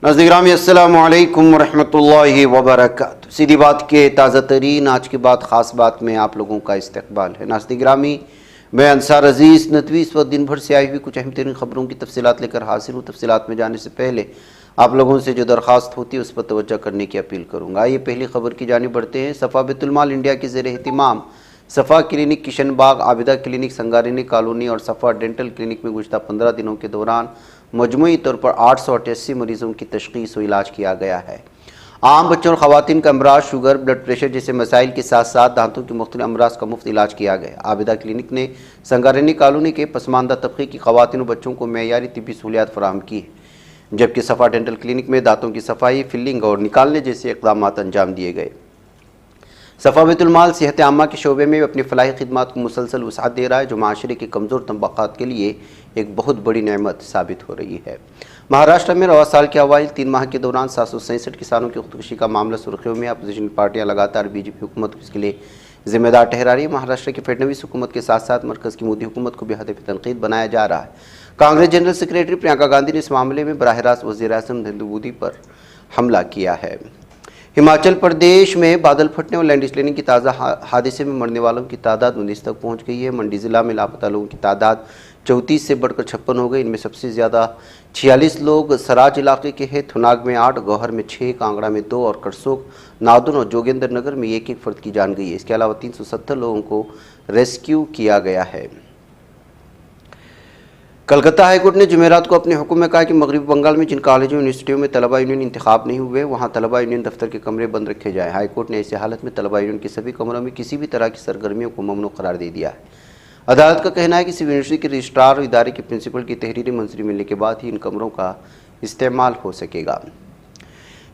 ناظرین گرامی السلام علیکم ورحمۃ اللہ وبرکاتہ۔ سیدھی بات کے تازہ ترین آج کی بات خاص بات میں آپ لوگوں کا استقبال ہے۔ ناظرین گرامی، میں انصار عزیز ندوی اس وقت دن بھر سے آئی ہوئی کچھ اہم ترین خبروں کی تفصیلات لے کر حاضر ہوں۔ تفصیلات میں جانے سے پہلے آپ لوگوں سے جو درخواست ہوتی ہے اس پر توجہ کرنے کی اپیل کروں گا۔ آئیے پہلی خبر کی جانب بڑھتے ہیں۔ صفا بیت المال انڈیا کے زیر اہتمام صفا کلینک کشن باغ، عابدہ کلینک سنگارینی کالونی اور صفا ڈینٹل کلینک میں گزشتہ 15 دنوں کے دوران مجموعی طور پر 888 مریضوں کی تشخیص و علاج کیا گیا ہے۔ عام بچوں اور خواتین کا امراض، شوگر، بلڈ پریشر جیسے مسائل کے ساتھ ساتھ دانتوں کے مختلف امراض کا مفت علاج کیا گیا۔ عابدہ کلینک نے سنگارینی کالونی کے پسماندہ طبقے کی خواتین و بچوں کو معیاری طبی سہولیات فراہم کی ہیں، جبکہ صفا ڈینٹل کلینک میں دانتوں کی صفائی، فلنگ اور نکالنے جیسے اقدامات انجام دیے گئے۔ صفا بیت المال صحت عامہ کے شعبے میں اپنی فلاحی خدمات کو مسلسل وسعت دے رہا ہے، جو معاشرے کے کمزور طبقات کے لیے ایک بہت بڑی نعمت ثابت ہو رہی ہے۔ مہاراشٹر میں رواں سال کے اوائل 3 ماہ کے دوران 767 کسانوں کی خودکشی کا معاملہ سرخیوں میں۔ اپوزیشن پارٹیاں لگاتار بی جے پی حکومت کو اس کے لیے ذمہ دار ٹھہرا رہی ہے۔ مہاراشٹر کی فڈنویس حکومت کے ساتھ ساتھ مرکز کی مودی حکومت کو بھی ہدف تنقید بنایا جا رہا ہے۔ کانگریس جنرل سیکریٹری پرینکا گاندھی نے اس معاملے میں براہ راست وزیر اعظم نریندر مودی پر حملہ کیا ہے۔ ہماچل پردیش میں بادل پھٹنے اور لینڈ سلائڈنگ کی تازہ حادثے میں مرنے والوں کی تعداد 19 تک پہنچ گئی ہے۔ منڈی ضلع میں لاپتہ لوگوں کی تعداد 34 سے بڑھ کر 56 ہو گئی۔ ان میں سب سے زیادہ 46 لوگ سراج علاقے کے ہیں۔ تھناگ میں 8، گوہر میں 6، کانگڑا میں 2 اور کرسوک، نادن اور جوگیندر نگر میں ایک فرد کی جان گئی ہے۔ اس کے علاوہ 370 لوگوں کو ریسکیو کیا گیا ہے۔ کلکتہ ہائی کورٹ نے جمعرات کو اپنے حکم میں کہا کہ مغربی بنگال میں جن کالجوں اور یونیورسٹیوں میں طلبہ یونین انتخاب نہیں ہوئے، وہاں طلبہ یونین دفتر کے کمرے بند رکھے جائیں۔ ہائی کورٹ نے ایسی حالت میں طلبہ یونین کے سبھی کمروں میں کسی بھی طرح کی سرگرمیوں کو ممنوع قرار دے دیا ہے۔ عدالت کا کہنا ہے کہ صرف یونیورسٹی کے رجسٹرار اور ادارے کے پرنسپل کی تحریری منظوری ملنے کے بعد ہی ان کمروں کا استعمال ہو سکے گا۔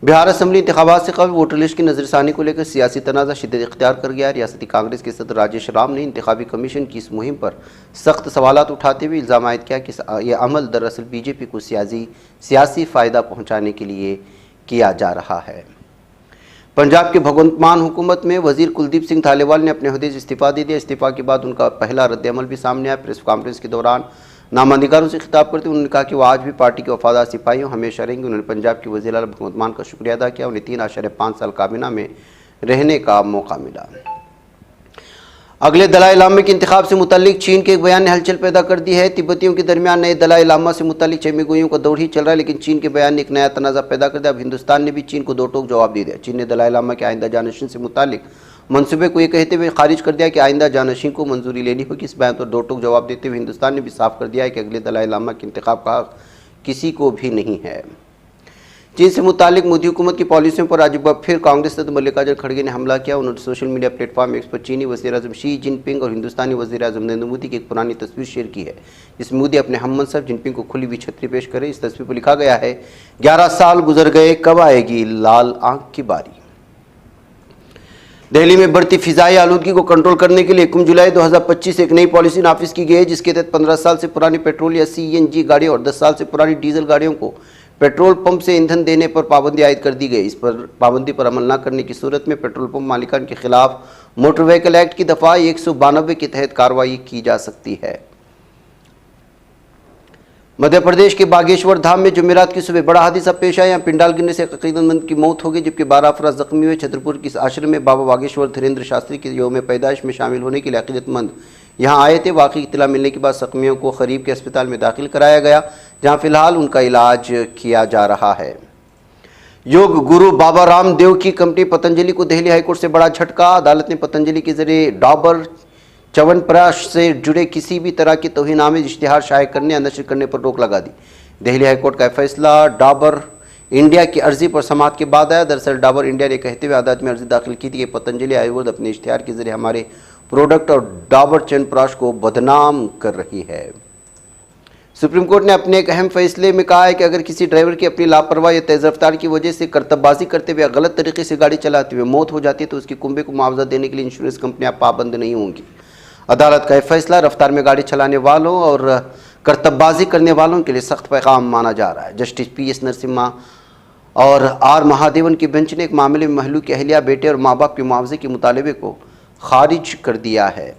بہار اسمبلی انتخابات سے قبل ووٹر لسٹ کی نظر ثانی کو لے کر سیاسی تنازع شدت اختیار کر گیا ہے۔ ریاستی کانگریس کے صدر راجیش رام نے انتخابی کمیشن کی اس مہم پر سخت سوالات اٹھاتے ہوئے الزام عائد کیا کہ یہ عمل دراصل بی جے پی کو سیاسی فائدہ پہنچانے کے لیے کیا جا رہا ہے۔ پنجاب کے بھگونت مان حکومت میں وزیر کلدیپ سنگھ تھالیوال نے اپنے عہدے سے استعفیٰ دے دیا۔ استعفیٰ کے بعد ان کا پہلا رد عمل بھی سامنے آیا۔ پریس کانفرنس کے دوران نامہ سے خطاب کرتے انہوں نے کہا کہ وہ آج بھی پارٹی کے وفادار سپاہیوں ہمیشہ رہیں گے۔ انہوں نے پنجاب کے وزیر اعلیٰ بھگونت مان کا شکریہ ادا کیا۔ انہیں 3.5 سال کابینہ میں رہنے کا موقع ملا۔ اگلے دلائی لامہ کے انتخاب سے متعلق چین کے ایک بیان نے ہلچل پیدا کر دی ہے۔ تبتیوں کے درمیان نئے دلائی لامہ سے متعلق چہمے گوئیوں کا دور ہی چل رہا ہے، لیکن چین کے بیان نے ایک نیا تنازع پیدا کر دیا۔ اب ہندوستان نے بھی چین کو دو ٹوک جواب دے دیا۔ چین نے دلائی لامہ کے آئندہ جانشین سے متعلق منصوبے کو یہ کہتے ہوئے خارج کر دیا کہ آئندہ جانشین کو منظوری لینی ہوگی۔ اس بیان پر دو ٹوک جواب دیتے ہوئے ہندوستان نے بھی صاف کر دیا ہے کہ اگلے دلائی لامہ کے انتخاب کا حق کسی کو بھی نہیں ہے۔ چین سے متعلق مودی حکومت کی پالیسیوں پر آج ایک بار پھر کانگریس صدر ملکاراجن کھڑگے نے حملہ کیا۔ انہوں نے social media platform X پر چینی وزیر اعظم شی جن پنگ اور ہندوستانی وزیر اعظم نریندر مودی کی ایک پرانی تصویر شیئر کی ہے، جس میں مودی اپنے ہم منصب جن پنگ کو کھلی ہوئی چھتری پیش کرے۔ اس تصویر پر لکھا گیا ہے، 11 سال گزر گئے، کب آئے گی لال آنکھ کی باری۔ دہلی میں بڑھتی فضائی آلودگی کو کنٹرول کرنے کے لیے 1 جولائی 2025 سے ایک نئی پالیسی نافذ کی گئی ہے، جس کے تحت 15 سال سے پرانی پیٹرول یا CNG گاڑیوں اور 10 سال سے پرانی ڈیزل گاڑیوں کو پیٹرول پمپ سے ایندھن دینے پر پابندی عائد کر دی گئی۔ اس پر پابندی پر عمل نہ کرنے کی صورت میں پیٹرول پمپ مالکان کے خلاف موٹر وہیکل ایکٹ کی دفعہ 192 کے تحت کارروائی کی جا سکتی ہے۔ مدھیہ پردیش کے باگیشور دھام میں جمعرات کی صبح بڑا حادثہ پیش آیا۔ یہاں پنڈال گرنے سے ایک عقیدت مند کی موت ہو گئی، جبکہ 12 افراد زخمی ہوئے۔ چھترپور کے اس آشرم میں بابا باگیشور دھریندر شاستری کے یوم پیدائش میں شامل ہونے کے لیے عقیدت مند یہاں آئے تھے۔ واقعی اطلاع ملنے کے بعد زخمیوں کو قریب کے اسپتال میں داخل کرایا گیا، جہاں فی الحال ان کا علاج کیا جا رہا ہے۔ یوگ گرو بابا رام دیو کی کمپنی پتنجلی کو دہلی ہائی کورٹ سے بڑا جھٹکا۔ عدالت نے پتنجلی کے ذریعے ڈابر چیونپراش سے جڑے کسی بھی طرح کے توہین آمیز اشتہار شائع کرنے یا نشر کرنے پر روک لگا دی۔ دہلی ہائی کورٹ کا فیصلہ ڈابر انڈیا کی عرضی پر سماعت کے بعد آیا۔ دراصل ڈابر انڈیا نے کہتے ہوئے عدالت میں عرضی داخل کی تھی کہ پتنجلی آیوروید اپنے اشتہار کے ذریعے ہمارے پروڈکٹ اور ڈابر چیونپراش کو بدنام کر رہی ہے۔ سپریم کورٹ نے اپنے ایک اہم فیصلے میں کہا ہے کہ اگر کسی ڈرائیور کی اپنی لاپرواہی یا تیز رفتار کی وجہ سے کرتب بازی کرتے ہوئے غلط طریقے سے گاڑی چلاتے ہوئے موت ہو جاتی ہے تو اس کی کنبے کو معاوضہ دینے کے لیے انشورنس کمپنیاں پابند نہیں ہوں گی۔ عدالت کا یہ فیصلہ رفتار میں گاڑی چلانے والوں اور کرتب بازی کرنے والوں کے لیے سخت پیغام مانا جا رہا ہے۔ جسٹس PS نرسمہا اور R مہادیون کی بینچ نے ایک معاملے میں مہلوک کی اہلیہ، بیٹے اور ماں باپ کے معاوضے کے مطالبے کو خارج کر دیا ہے۔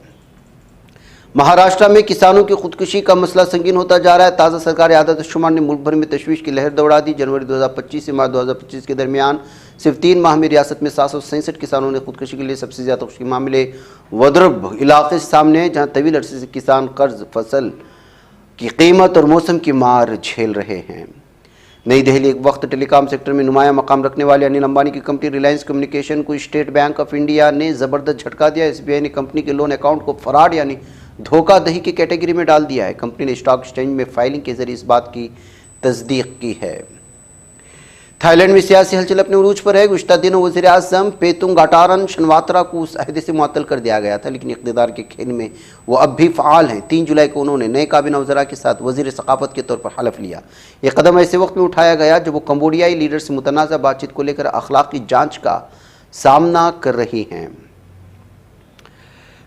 مہاراشٹر میں کسانوں کی خودکشی کا مسئلہ سنگین ہوتا جا رہا ہے۔ تازہ سرکاری اعداد و شمار نے ملک بھر میں تشویش کی لہر دوڑا دی۔ جنوری 2025 سے مارچ 2025 کے درمیان صرف 3 ماہ میں ریاست میں 767 کسانوں نے خودکشی کے لیے سب سے زیادہ خودکشی کے معاملے ودرب علاقے سے سامنے ہیں، جہاں طویل عرصے سے کسان قرض، فصل کی قیمت اور موسم کی مار جھیل رہے ہیں۔ نئی دہلی ایک وقت ٹیلی کام سیکٹر میں نمایاں مقام رکھنے والے انل امبانی کی کمپنی ریلائنس کمیونیکیشن کو اسٹیٹ بینک آف انڈیا نے زبردست جھٹکا دیا۔ ایس بی آئی نے کمپنی کے لون اکاؤنٹ کو فراڈ یعنی دھوکہ دہی کی کیٹیگری میں ڈال دیا ہے۔ کمپنی نے اسٹاک ایکسچینج میں فائلنگ کے ذریعے اس بات کی تصدیق کی ہے۔ تھائی لینڈ میں سیاسی ہلچل اپنے عروج پر ہے۔ گزشتہ دنوں وزیر اعظم پیتونگ اٹارن شنواترا کو اس عہدے سے معطل کر دیا گیا تھا، لیکن اقتدار کے کھیل میں وہ اب بھی فعال ہیں۔ 3 جولائی کو انہوں نے نئے کابینہ وزراء کے ساتھ وزیر ثقافت کے طور پر حلف لیا۔ یہ قدم ایسے وقت میں اٹھایا گیا جب وہ کمبوڈیائی لیڈر سے متنازع بات چیت کو لے کر اخلاقی جانچ کا سامنا کر رہی ہیں۔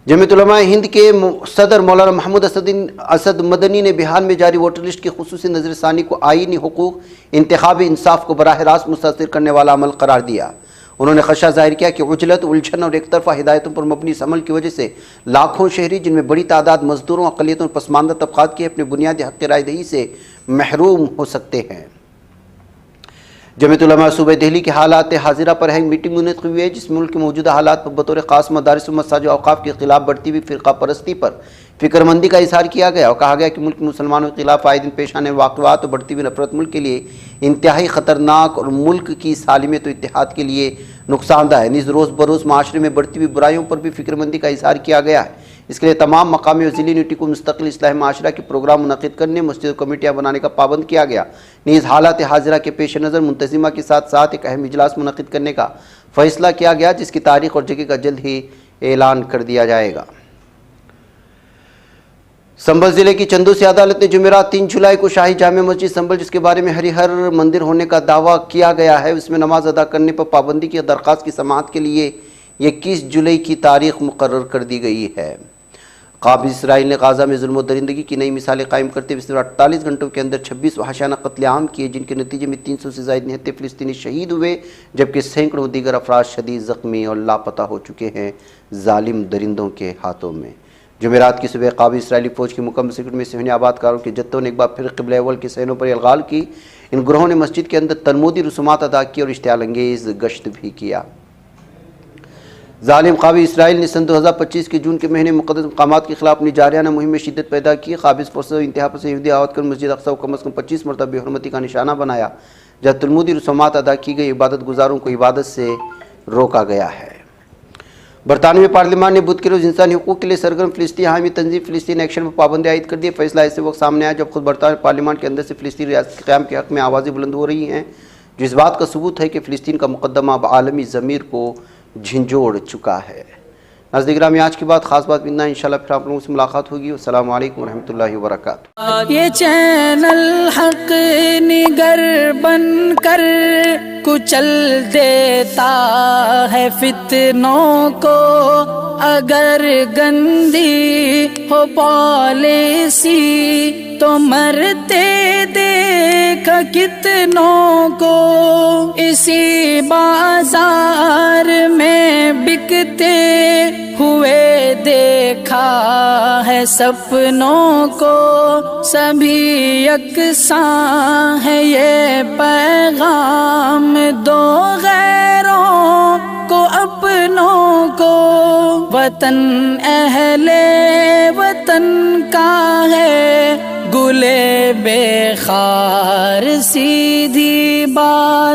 جمعیت علماء ہند کے صدر مولانا محمود اسد مدنی نے بہار میں جاری ووٹر لسٹ کی خصوصی نظر ثانی کو آئینی حقوق، انتخابی انصاف کو براہ راست متاثر کرنے والا عمل قرار دیا۔ انہوں نے خدشہ ظاہر کیا کہ عجلت، الجھن اور ایک طرفہ ہدایتوں پر مبنی اس عمل کی وجہ سے لاکھوں شہری، جن میں بڑی تعداد مزدوروں، اقلیتوں اور پسماندہ طبقات کے، اپنے بنیادی حق رائے دہی سے محروم ہو سکتے ہیں۔ جمعیت علماء صوبہ دہلی کے حالات حاضرہ پر اہم میٹنگ منعقد ہوئی ہے، جس میں ملک کے موجودہ حالات پر بطور خاص مدارس و مساجد و اوقاف کے خلاف بڑھتی ہوئی فرقہ پرستی پر فکر مندی کا اظہار کیا گیا اور کہا گیا کہ ملک میں مسلمانوں کے خلاف آئے دن پیش آنے واقعات اور بڑھتی ہوئی نفرت ملک کے لیے انتہائی خطرناک اور ملک کی سالمیت و اتحاد کے لیے نقصان دہ ہے۔ نیز روز بروز معاشرے میں بڑھتی ہوئی برائیوں پر بھی فکر مندی کا اظہار کیا گیا ہے۔ اس کے لیے تمام مقامی اور ضلعی یونٹی کو مستقل اصلاح معاشرہ کے پروگرام منعقد کرنے، مسجد کمیٹیاں بنانے کا پابند کیا گیا۔ نیز حالات حاضرہ کے پیش نظر منتظمہ کے ساتھ ساتھ ایک اہم اجلاس منعقد کرنے کا فیصلہ کیا گیا، جس کی تاریخ اور جگہ کا جلد ہی اعلان کر دیا جائے گا۔ سنبھل ضلع کی چندو سے عدالت نے جمعرات 3 جولائی کو شاہی جامع مسجد سنبھل، جس کے بارے میں ہری ہر مندر ہونے کا دعویٰ کیا گیا ہے، اس میں نماز ادا کرنے پر پابندی کی درخواست کی سماعت کے لیے 21 جولائی کی تاریخ مقرر کر دی گئی ہے۔ قابض اسرائیل نے غزہ میں ظلم و درندگی کی نئی مثالیں قائم کرتے ہوئے صرف 48 گھنٹوں کے اندر 26 وحشیانہ قتل عام کیے، جن کے نتیجے میں 300 سے زائد نہتے فلسطینی شہید ہوئے، جبکہ سینکڑوں دیگر افراد شدید زخمی اور لاپتہ ہو چکے ہیں ظالم درندوں کے ہاتھوں میں۔ جمعرات کی صبح قابض اسرائیلی فوج کی مکمل سیکورٹ میں صہیونی آبادکاروں کے جتوں نے ایک بار پھر قبلہ اول کے صحنوں پر الغال کی۔ ان گروہوں نے مسجد کے اندر تلمودی رسومات ادا کی اور اشتعال انگیز گشت بھی کیا۔ ظالم قابض اسرائیل نے سن 2025 کے جون کے مہینے مقدس مقامات کے خلاف اپنی جارحانہ مہم میں شدت پیدا کی۔ قابض فورسز انتہا پسند یہودی عہد کر مسجد اقصی کو کم از کم 25 مرتبہ بے حرمتی کا نشانہ بنایا، جہاں تلمودی رسومات ادا کی گئی، عبادت گزاروں کو عبادت سے روکا گیا ہے۔ برطانوی پارلیمان نے بدھ کے روز انسانی حقوق کے لیے سرگرم فلسطین حامی تنظیم فلسطین ایکشن پر پابندی عائد کر دی۔ فیصلہ ایسے وقت سامنے آیا جب خود برطانوی پارلیمان کے اندر سے فلسطین ریاست کے قیام کے حق میں آوازیں بلند ہو رہی ہیں، جو اس بات کا ثبوت ہے کہ فلسطین کا مقدمہ اب عالمی ضمیر کو جھنجھوڑ چکا ہے۔ ناظرین گرامی، آج کی بات خاص بات اتنا، انشاءاللہ پھر آپ لوگوں سے ملاقات ہوگی۔ السلام علیکم ورحمۃ اللہ وبرکاتہ۔ یہ چینل حق نگر بن کر کچل دیتا ہے فتنوں کو، اگر گندی ہو پالیسی تو مرتے دیکھ کتنوں کو، اسی بازار میں بکتے ہوئے دیکھا ہے سپنوں کو، سبھی یکساں ہے یہ پیغام دو غیروں کو اپنوں کو، وطن اہل وطن کا ہے گلے بے خار سیدھی بات۔